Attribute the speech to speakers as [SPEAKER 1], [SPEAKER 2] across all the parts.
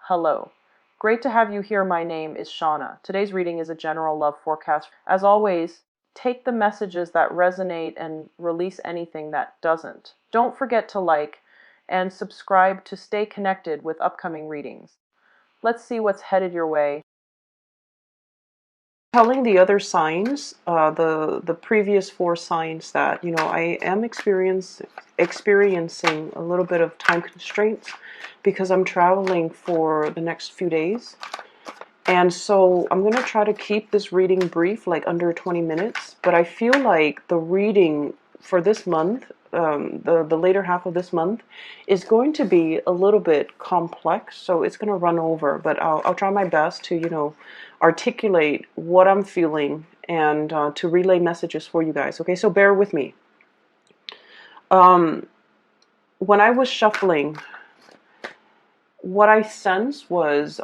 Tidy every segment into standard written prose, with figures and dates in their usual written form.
[SPEAKER 1] Hello. Great to have you here. My name is Shauna. Today's reading is a general love forecast. As always, take the messages that resonate and release anything that doesn't. Don't forget to like and subscribe to stay connected with upcoming readings. Let's see what's headed your way. Telling the other signs, the previous four signs, that I am experiencing a little bit of time constraints because I'm traveling for the next few days, and so I'm gonna try to keep this reading brief, like under 20 minutes. But I feel like the reading for this month, the later half of this month, is going to be a little bit complex, so it's going to run over. But I'll try my best to articulate what I'm feeling and to relay messages for you guys. Okay, so bear with me. When I was shuffling, what I sensed was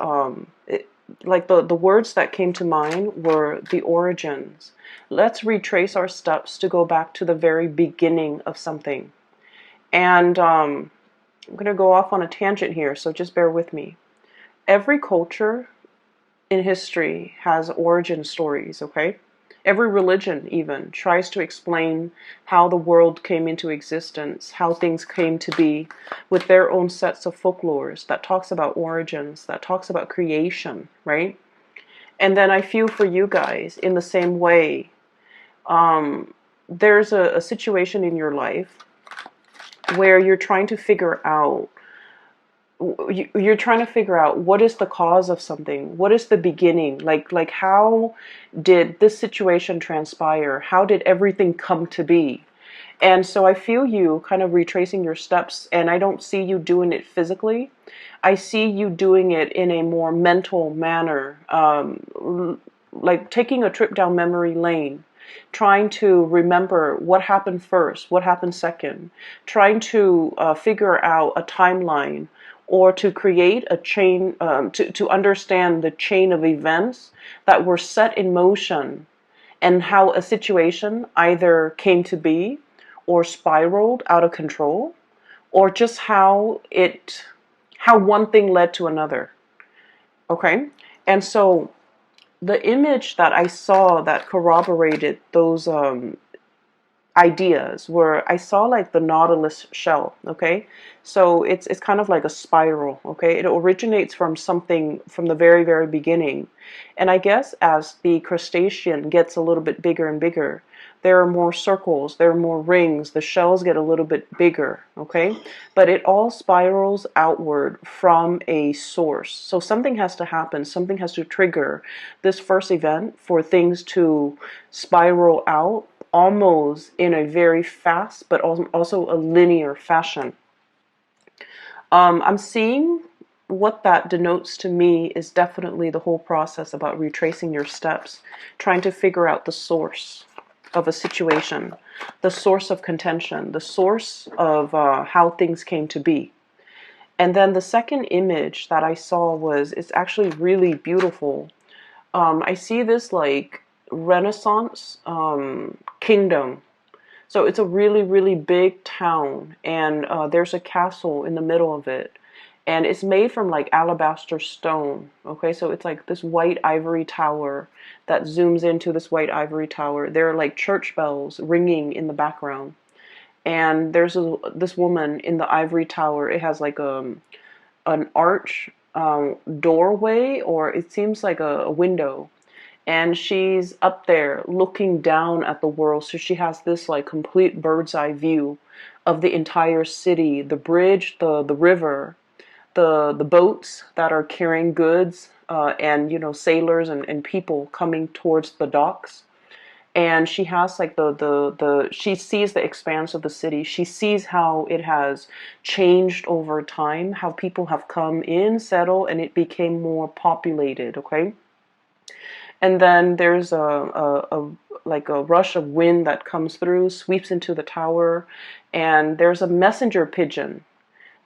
[SPEAKER 1] like the words that came to mind were the origins. Let's retrace our steps to go back to the very beginning of something. And I'm going to go off on a tangent here, so just bear with me. Every culture in history has origin stories, okay? Every religion even tries to explain how the world came into existence, how things came to be, with their own sets of folklores that talks about origins, that talks about creation, right? And then I feel for you guys in the same way. There's a situation in your life where you're trying to figure out what is the cause of something, what is the beginning, like how did this situation transpire, how did everything come to be. And so I feel you kind of retracing your steps, and I don't see you doing it physically. I see you doing it in a more mental manner, like taking a trip down memory lane, trying to remember what happened first, what happened second, trying to figure out a timeline, or to create a chain, to understand the chain of events that were set in motion, and how a situation either came to be or spiraled out of control, or just how one thing led to another. Okay? And so the image that I saw that corroborated those ideas were, I saw like the nautilus shell. Okay, so it's kind of like a spiral. Okay, it originates from something from the very, very beginning, and I guess as the crustacean gets a little bit bigger and bigger, there are more circles, there are more rings, the shells get a little bit bigger. Okay, but it all spirals outward from a source. So something has to happen, something has to trigger this first event for things to spiral out, almost in a very fast but also a linear fashion. I'm seeing what that denotes to me is definitely the whole process about retracing your steps, trying to figure out the source of a situation, the source of contention, the source of how things came to be. And then the second image that I saw was, it's actually really beautiful. I see this like Renaissance kingdom. So it's a really, really big town, and there's a castle in the middle of it, and it's made from like alabaster stone. Okay, so it's like this white ivory tower that zooms into this white ivory tower. There are like church bells ringing in the background, and there's this woman in the ivory tower. It has like an arch doorway, or it seems like a window, and she's up there looking down at the world. So she has this like complete bird's eye view of the entire city, the bridge, the river, the boats that are carrying goods, and sailors and people coming towards the docks. And she has like she sees the expanse of the city. She sees how it has changed over time, how people have come in, settled, and it became more populated. Okay. And then there's like a rush of wind that comes through, sweeps into the tower, and there's a messenger pigeon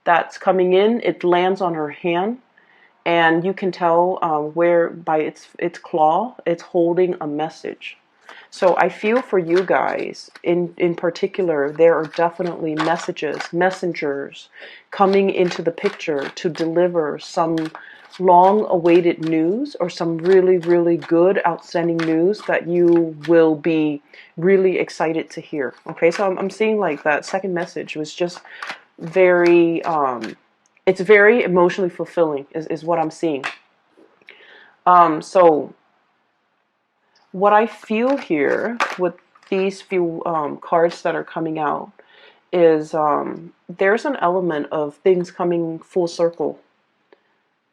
[SPEAKER 1] that's coming in. It lands on her hand, and you can tell where by its claw, it's holding a message. So I feel for you guys in particular, there are definitely messages, messengers coming into the picture to deliver some long awaited news or some really, really good, outstanding news that you will be really excited to hear. Okay, so I'm seeing like that second message was just very, it's very emotionally fulfilling, is what I'm seeing. So what I feel here with these few cards that are coming out is there's an element of things coming full circle.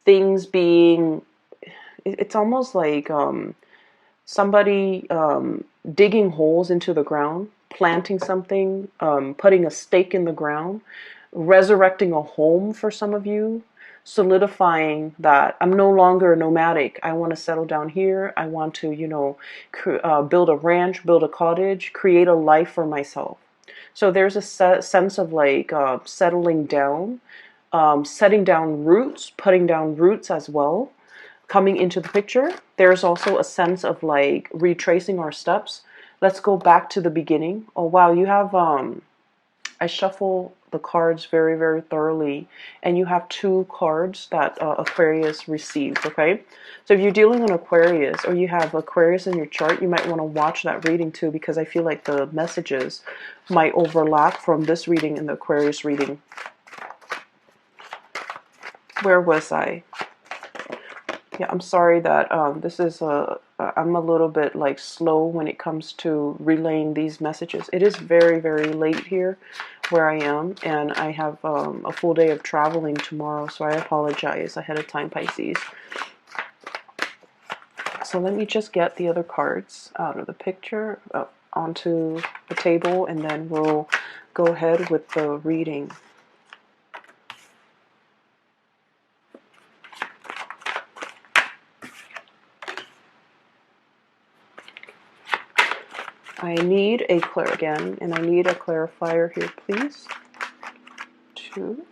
[SPEAKER 1] Things being, it's almost like somebody digging holes into the ground, planting something, putting a stake in the ground, resurrecting a home for some of you, solidifying that I'm no longer nomadic. I want to settle down here. I want to, build a ranch, build a cottage, create a life for myself. So there's a sense of like settling down, setting down roots, putting down roots as well coming into the picture. There's also a sense of like retracing our steps. Let's go back to the beginning. Oh wow, you have I shuffle the cards very, very thoroughly, and you have two cards that Aquarius received, okay? So if you're dealing on Aquarius, or you have Aquarius in your chart, you might want to watch that reading too, because I feel like the messages might overlap from this reading and the Aquarius reading. Where was I? Yeah, I'm sorry that this is I'm a little bit like slow when it comes to relaying these messages. It is very, very late here where I am, and I have a full day of traveling tomorrow, so I apologize ahead of time, Pisces. So let me just get the other cards out of the picture, onto the table, and then we'll go ahead with the reading. I need a again, and I need a clarifier here, please. 2.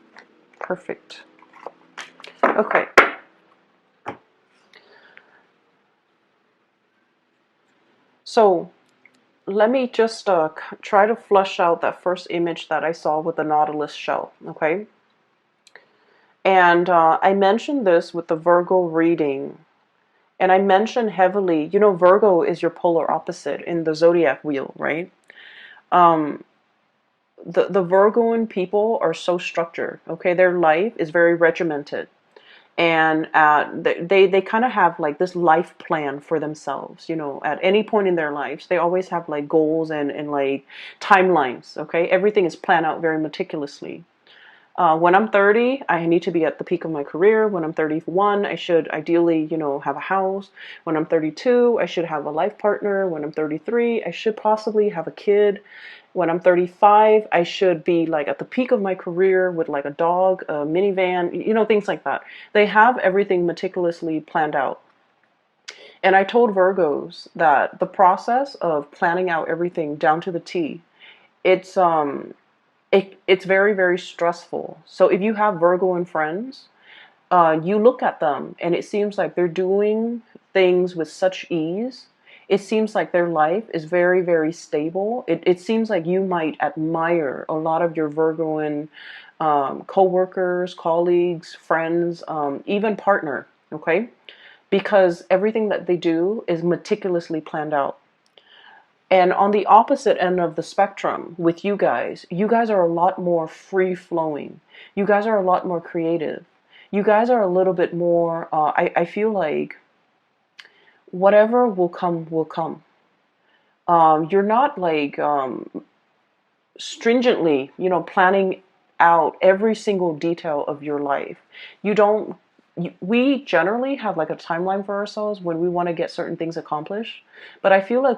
[SPEAKER 1] Perfect. Okay. So let me just try to flush out that first image that I saw with the Nautilus shell, okay? And I mentioned this with the Virgo reading. And I mentioned heavily, Virgo is your polar opposite in the zodiac wheel, right? The Virgoan people are so structured, okay? Their life is very regimented. And they kind of have like this life plan for themselves, at any point in their lives. They always have like goals and like timelines, okay? Everything is planned out very meticulously. When I'm 30, I need to be at the peak of my career. When I'm 31, I should ideally, have a house. When I'm 32, I should have a life partner. When I'm 33, I should possibly have a kid. When I'm 35, I should be like at the peak of my career with like a dog, a minivan, things like that. They have everything meticulously planned out. And I told Virgos that the process of planning out everything down to the T, it's it's very, very stressful. So if you have Virgoan friends, you look at them and it seems like they're doing things with such ease. It seems like their life is very, very stable. It seems like you might admire a lot of your Virgoan co-workers, colleagues, friends, even partner, okay? Because everything that they do is meticulously planned out. And on the opposite end of the spectrum with you guys are a lot more free-flowing. You guys are a lot more creative. You guys are a little bit more, I feel like whatever will come, will come. You're not like stringently, planning out every single detail of your life. You don't, we generally have like a timeline for ourselves when we want to get certain things accomplished. But I feel like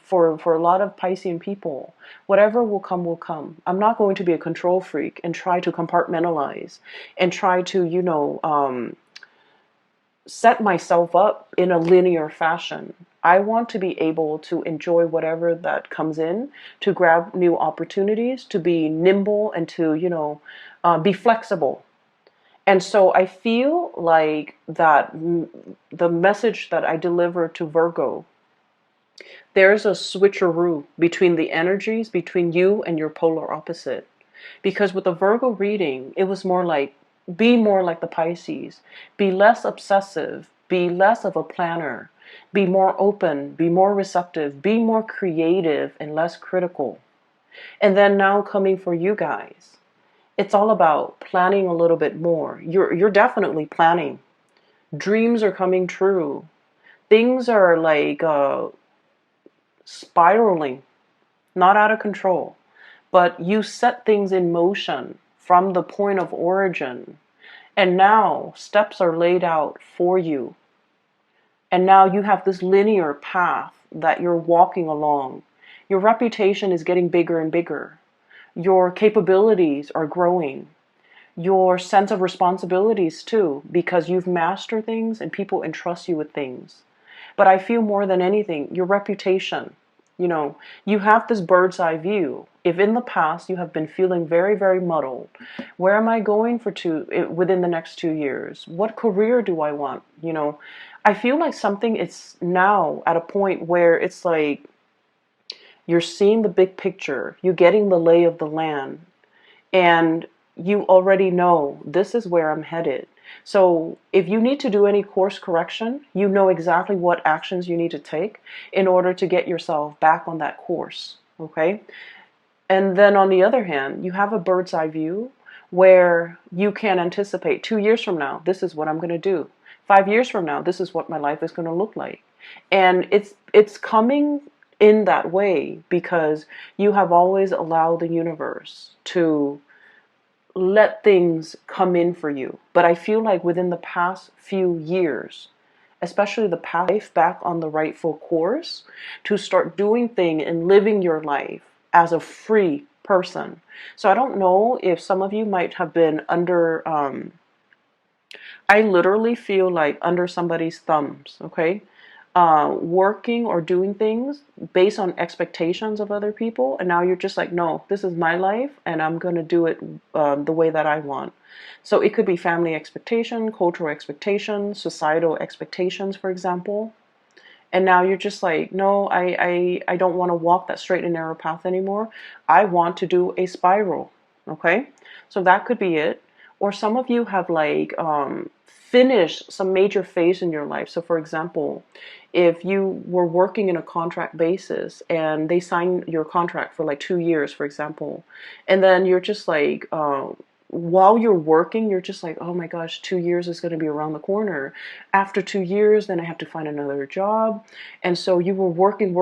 [SPEAKER 1] for a lot of Piscean people, whatever will come, will come. I'm not going to be a control freak and try to compartmentalize and try to, set myself up in a linear fashion. I want to be able to enjoy whatever that comes in, to grab new opportunities, to be nimble, and to, be flexible. And so I feel like that the message that I deliver to Virgo, There's a switcheroo between the energies between you and your polar opposite. Because with the Virgo reading, it was more like, be more like the Pisces, be less obsessive, be less of a planner, be more open, be more receptive, be more creative and less critical. And then now coming for you guys, it's all about planning a little bit more. You're definitely planning. Dreams are coming true. Things are like spiraling, not out of control, but you set things in motion from the point of origin. And now steps are laid out for you. And now you have this linear path that you're walking along. Your reputation is getting bigger and bigger. Your capabilities are growing. Your sense of responsibilities too, because you've mastered things and people entrust you with things. But I feel more than anything, your reputation. You have this bird's eye view. If in the past you have been feeling very, very muddled, where am I going within the next 2 years? What career do I want? I feel like something is now at a point where it's like you're seeing the big picture, you're getting the lay of the land, and you already know this is where I'm headed. So if you need to do any course correction, you know exactly what actions you need to take in order to get yourself back on that course. Okay? And then on the other hand, you have a bird's eye view where you can anticipate 2 years from now, this is what I'm going to do. 5 years from now, this is what my life is going to look like. And it's coming in that way because you have always allowed the universe to let things come in for you. But I feel like within the past few years, especially the past life back on the rightful course, to start doing things and living your life as a free person. So I don't know if some of you might have been under, I literally feel like under somebody's thumbs, okay? Working or doing things based on expectations of other people, and now you're just like, no, this is my life and I'm going to do it the way that I want. So it could be family expectation, cultural expectations, societal expectations, for example. And now you're just like, no, I don't want to walk that straight and narrow path anymore. I want to do a spiral. Okay, so that could be it. Or some of you have like finished some major phase in your life. So for example, if you were working in a contract basis and they sign your contract for like 2 years, for example, and then you're just like, while you're working, you're just like, oh my gosh, 2 years is going to be around the corner. After 2 years, then I have to find another job. And so you were working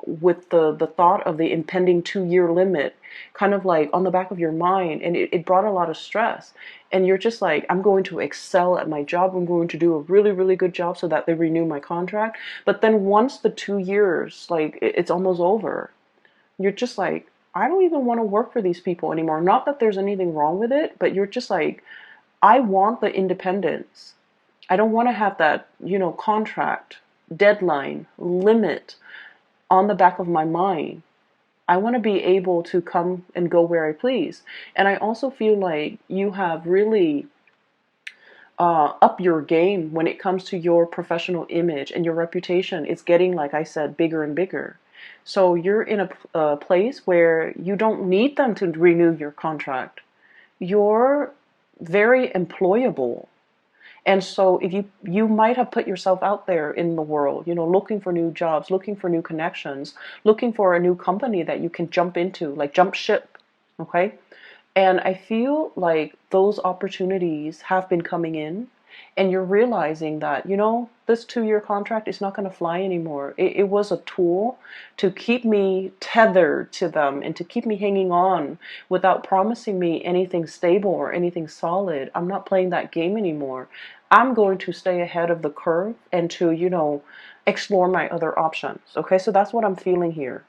[SPEAKER 1] with the thought of the impending 2 year limit kind of like on the back of your mind. And it brought a lot of stress. And you're just like, I'm going to excel at my job. I'm going to do a really, really good job so that they renew my contract. But then once the 2 years, like it's almost over, you're just like, I don't even want to work for these people anymore. Not that there's anything wrong with it, but you're just like, I want the independence. I don't want to have that, contract, deadline, limit on the back of my mind. I want to be able to come and go where I please. And I also feel like you have really up your game when it comes to your professional image and your reputation. It's getting, like I said, bigger and bigger. So you're in a place where you don't need them to renew your contract. You're very employable. And so if you might have put yourself out there in the world, looking for new jobs, looking for new connections, looking for a new company that you can jump into, like jump ship, okay? And I feel like those opportunities have been coming in, and you're realizing that, this 2 year contract is not going to fly anymore. It was a tool to keep me tethered to them and to keep me hanging on without promising me anything stable or anything solid. I'm not playing that game anymore. I'm going to stay ahead of the curve and to, explore my other options. Okay, so that's what I'm feeling here.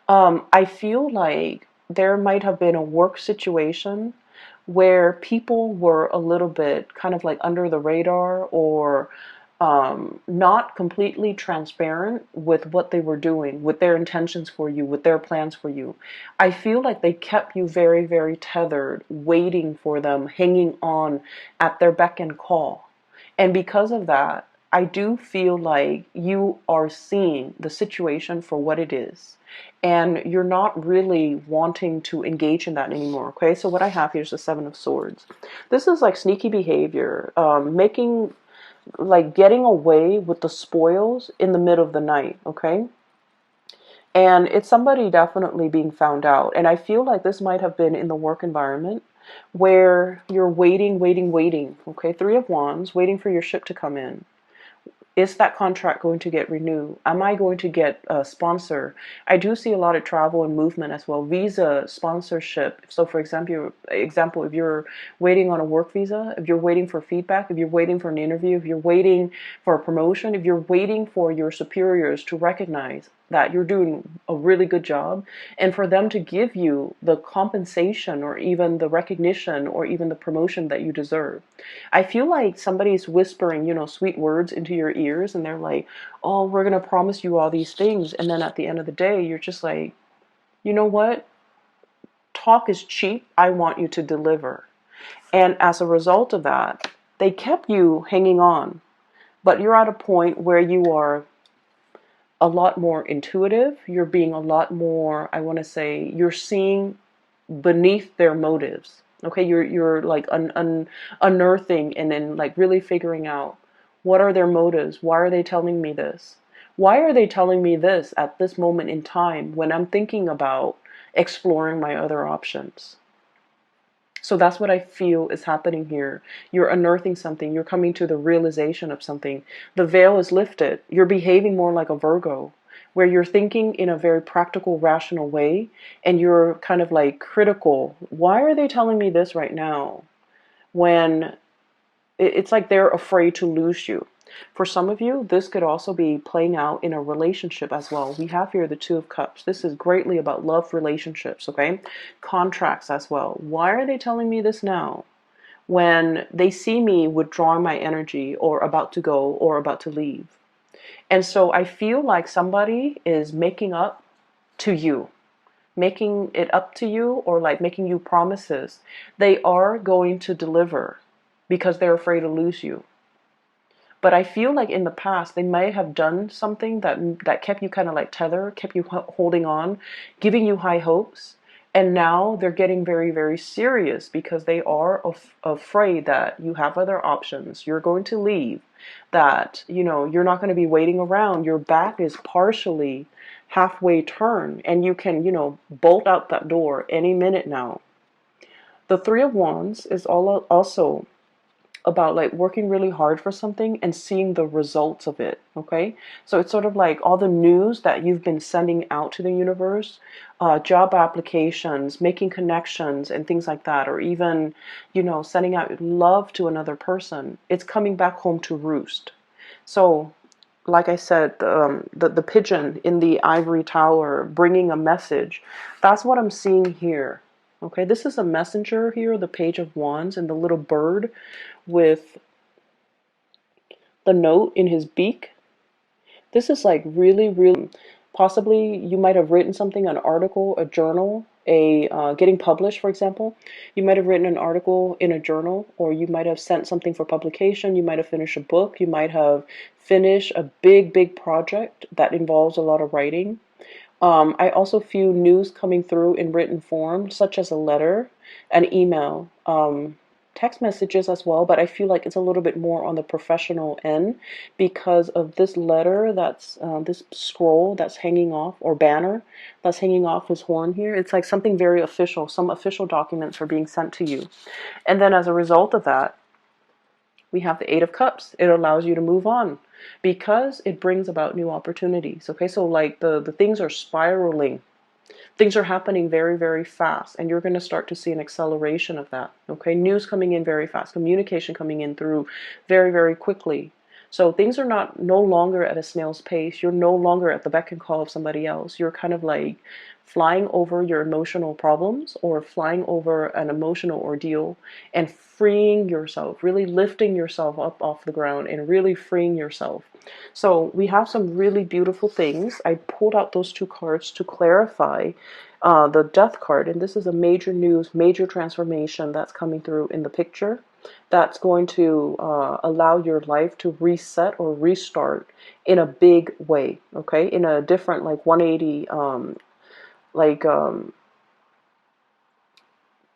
[SPEAKER 1] I feel like there might have been a work situation where people were a little bit kind of like under the radar or not completely transparent with what they were doing, with their intentions for you, with their plans for you. I feel like they kept you very, very tethered, waiting for them, hanging on at their beck and call. And because of that, I do feel like you are seeing the situation for what it is. And you're not really wanting to engage in that anymore. Okay, so what I have here is the Seven of Swords. This is like sneaky behavior, making, like getting away with the spoils in the middle of the night. Okay, and it's somebody definitely being found out. And I feel like this might have been in the work environment where you're waiting, waiting, waiting. Okay, Three of Wands, waiting for your ship to come in. Is that contract going to get renewed? Am I going to get a sponsor? I do see a lot of travel and movement as well. Visa sponsorship. So for example, if you're waiting on a work visa, if you're waiting for feedback, if you're waiting for an interview, if you're waiting for a promotion, if you're waiting for your superiors to recognize that you're doing a really good job and for them to give you the compensation or even the recognition or even the promotion that you deserve. I feel like somebody's whispering, sweet words into your ears and they're like, oh, we're going to promise you all these things. And then at the end of the day, you're just like, you know what? Talk is cheap. I want you to deliver. And as a result of that, they kept you hanging on. But you're at a point where you are a lot more intuitive. You're being a lot more, I want to say, you're seeing beneath their motives. Okay, you're like unearthing and then like really figuring out what are their motives. Why are they telling me this? Why are they telling me this at this moment in time when I'm thinking about exploring my other options? So that's what I feel is happening here. You're unearthing something. You're coming to the realization of something. The veil is lifted. You're behaving more like a Virgo, where you're thinking in a very practical, rational way, and you're kind of like critical. Why are they telling me this right now? When it's like they're afraid to lose you. For some of you, this could also be playing out in a relationship as well. We have here the Two of Cups. This is greatly about love relationships, okay? Contracts as well. Why are they telling me this now? When they see me withdrawing my energy or about to go or about to leave. And so I feel like somebody is making up to you, making it up to you, or like making you promises. They are going to deliver because they're afraid to lose you. But I feel like in the past, they may have done something that kept you kind of like tethered, kept you holding on, giving you high hopes. And now they're getting very, very serious because they are afraid that you have other options. You're going to leave, that, you're not going to be waiting around. Your back is partially halfway turned and you can, bolt out that door any minute now. The Three of Wands is also about like working really hard for something and seeing the results of it. Okay, so it's sort of like all the news that you've been sending out to the universe, job applications, making connections and things like that, or even sending out love to another person. It's coming back home to roost. So like I said, the pigeon in the ivory tower bringing a message, that's what I'm seeing here. Okay, this is a messenger here, the Page of Wands, and the little bird with the note in his beak. This is like really, really, possibly you might have written something, an article, a journal, getting published, for example. You might have written an article in a journal, or you might have sent something for publication. You might have finished a book. You might have finished a big, big project that involves a lot of writing. I also feel news coming through in written form, such as a letter, an email, text messages as well, but I feel like it's a little bit more on the professional end because of this letter that's, this scroll that's hanging off, or banner that's hanging off his horn here. It's like something very official. Some official documents are being sent to you. And then as a result of that, we have the Eight of Cups. It allows you to move on because it brings about new opportunities. Okay, so like the things are spiraling. Things are happening very, very fast, and you're going to start to see an acceleration of that. Okay, news coming in very fast, communication coming in through very, very quickly. So things are no longer at a snail's pace. You're no longer at the beck and call of somebody else. You're kind of like flying over your emotional problems or flying over an emotional ordeal and freeing yourself, really lifting yourself up off the ground and really freeing yourself. So we have some really beautiful things. I pulled out those two cards to clarify the Death card, and this is a major news, major transformation that's coming through in the picture. that's going to allow your life to reset or restart in a big way, okay? In a different, like 180, like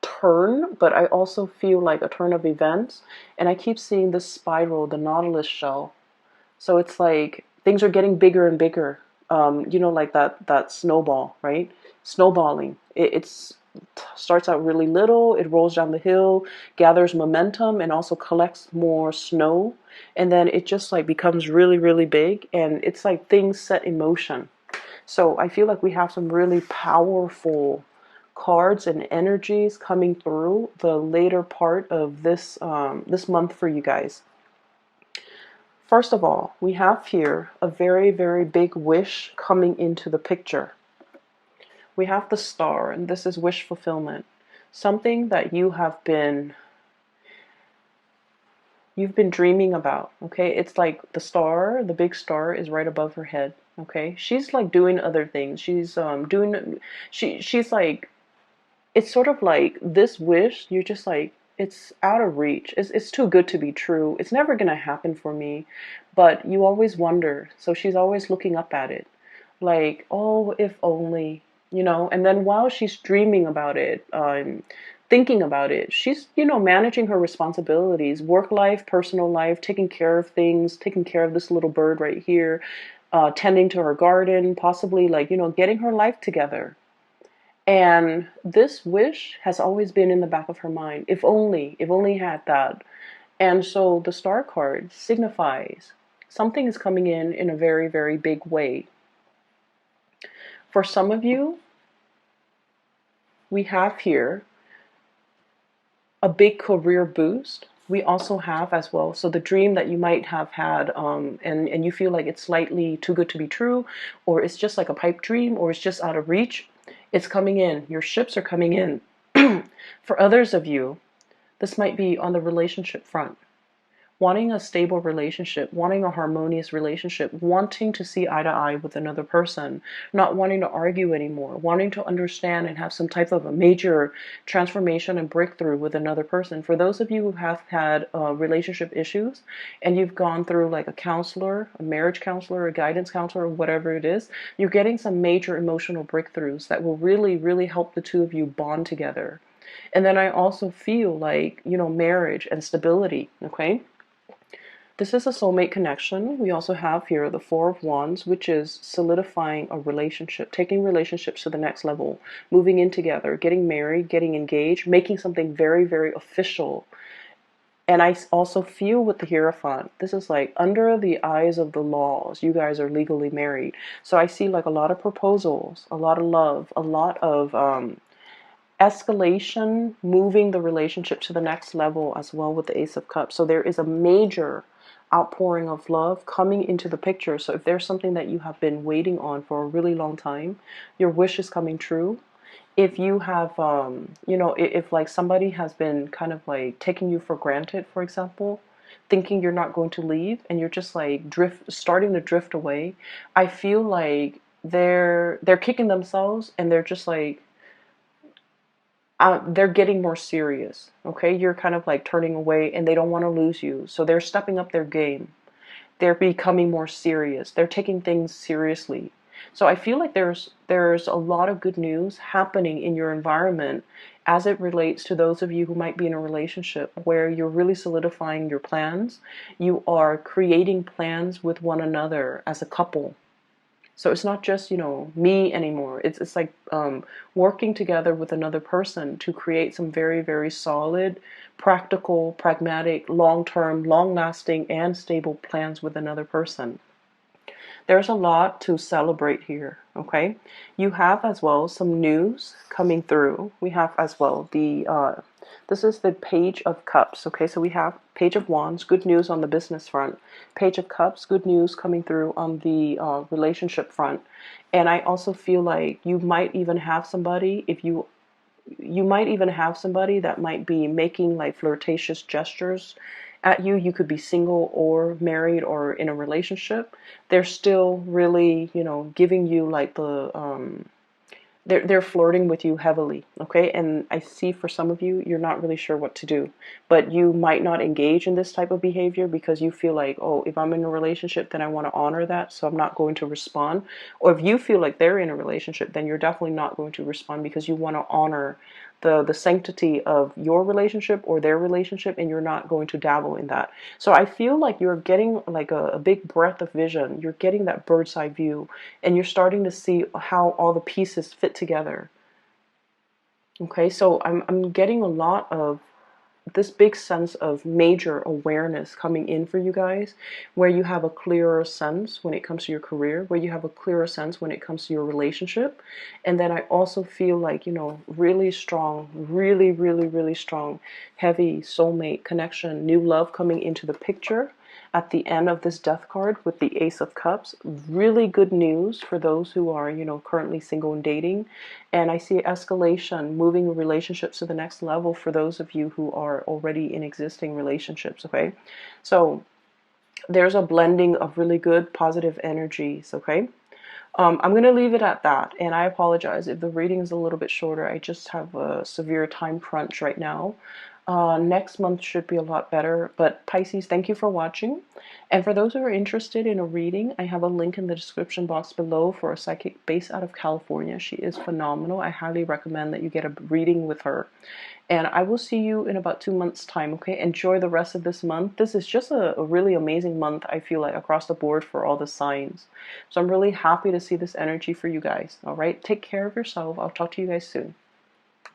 [SPEAKER 1] turn, but I also feel like a turn of events. And I keep seeing this spiral, the Nautilus shell. So it's like things are getting bigger and bigger. Like that snowball, right? Snowballing. It's starts out really little, it rolls down the hill, gathers momentum, and also collects more snow. And then it just like becomes really, really big. And it's like things set in motion. So I feel like we have some really powerful cards and energies coming through the later part of this month for you guys. First of all, we have here a very, very big wish coming into the picture. We have the star, and this is wish fulfillment. Something that you've been dreaming about, okay? It's like the star, the big star is right above her head, okay? She's like doing other things. She's like, it's sort of like this wish, you're just like, it's out of reach. It's too good to be true. It's never going to happen for me. But you always wonder. So she's always looking up at it. Like, oh, if only, And then while she's dreaming about it, thinking about it, she's, managing her responsibilities, work life, personal life, taking care of things, taking care of this little bird right here, tending to her garden, possibly like, getting her life together. And this wish has always been in the back of her mind. If only had that. And so the star card signifies something is coming in a very, very big way. For some of you, we have here a big career boost. We also have as well, so the dream that you might have had, and you feel like it's slightly too good to be true, or it's just like a pipe dream, or it's just out of reach, it's coming in. Your ships are coming in. For others of you, this might be on the relationship front. Wanting a stable relationship, wanting a harmonious relationship, wanting to see eye to eye with another person, not wanting to argue anymore, wanting to understand and have some type of a major transformation and breakthrough with another person. For those of you who have had relationship issues and you've gone through like a counselor, a marriage counselor, a guidance counselor, or whatever it is, you're getting some major emotional breakthroughs that will really, really help the two of you bond together. And then I also feel like, marriage and stability, okay? This is a soulmate connection. We also have here the Four of Wands, which is solidifying a relationship, taking relationships to the next level, moving in together, getting married, getting engaged, making something very, very official. And I also feel with the Hierophant, this is like under the eyes of the laws, you guys are legally married. So I see like a lot of proposals, a lot of love, a lot of escalation, moving the relationship to the next level as well with the Ace of Cups. So there is a major outpouring of love coming into the picture. So if there's something that you have been waiting on for a really long time, your wish is coming true. If you have, if like somebody has been kind of like taking you for granted, for example, thinking you're not going to leave and you're just like starting to drift away, I feel like they're kicking themselves and they're just like, they're getting more serious, okay? You're kind of like turning away and they don't want to lose you. So they're stepping up their game. They're becoming more serious. They're taking things seriously. So I feel like there's a lot of good news happening in your environment as it relates to those of you who might be in a relationship where you're really solidifying your plans. You are creating plans with one another as a couple. So it's not just, me anymore. It's like working together with another person to create some very, very solid, practical, pragmatic, long-term, long-lasting, and stable plans with another person. There's a lot to celebrate here, okay? You have as well some news coming through. We have as well this is the Page of Cups, okay? So we have Page of Wands, good news on the business front. Page of Cups, good news coming through on the relationship front. And I also feel like you might even have somebody, you might even have somebody that might be making like flirtatious gestures at you. You could be single or married or in a relationship. They're still really, giving you like they're flirting with you heavily, okay? And I see for some of you, you're not really sure what to do, but you might not engage in this type of behavior because you feel like, oh, if I'm in a relationship, then I want to honor that, so I'm not going to respond. Or if you feel like they're in a relationship, then you're definitely not going to respond because you want to honor the sanctity of your relationship or their relationship, and you're not going to dabble in that. So I feel like you're getting like a big breadth of vision. You're getting that bird's eye view, and you're starting to see how all the pieces fit together. Okay, so I'm getting a lot of this big sense of major awareness coming in for you guys, where you have a clearer sense when it comes to your career, where you have a clearer sense when it comes to your relationship. And then I also feel like, really strong, really strong, heavy soulmate connection, new love coming into the picture at the end of this death card with the Ace of Cups. Really good news for those who are, currently single and dating. And I see escalation, moving relationships to the next level for those of you who are already in existing relationships, okay? So there's a blending of really good positive energies, okay? I'm going to leave it at that, and I apologize if the reading is a little bit shorter. I just have a severe time crunch right now. Next month should be a lot better, but Pisces, thank you for watching. And for those who are interested in a reading, I have a link in the description box below for a psychic based out of California. She is phenomenal. I highly recommend that you get a reading with her. And I will see you in about 2 months' time, okay? Enjoy the rest of this month. This is just a really amazing month, I feel like, across the board for all the signs. So I'm really happy to see this energy for you guys, all right? Take care of yourself. I'll talk to you guys soon.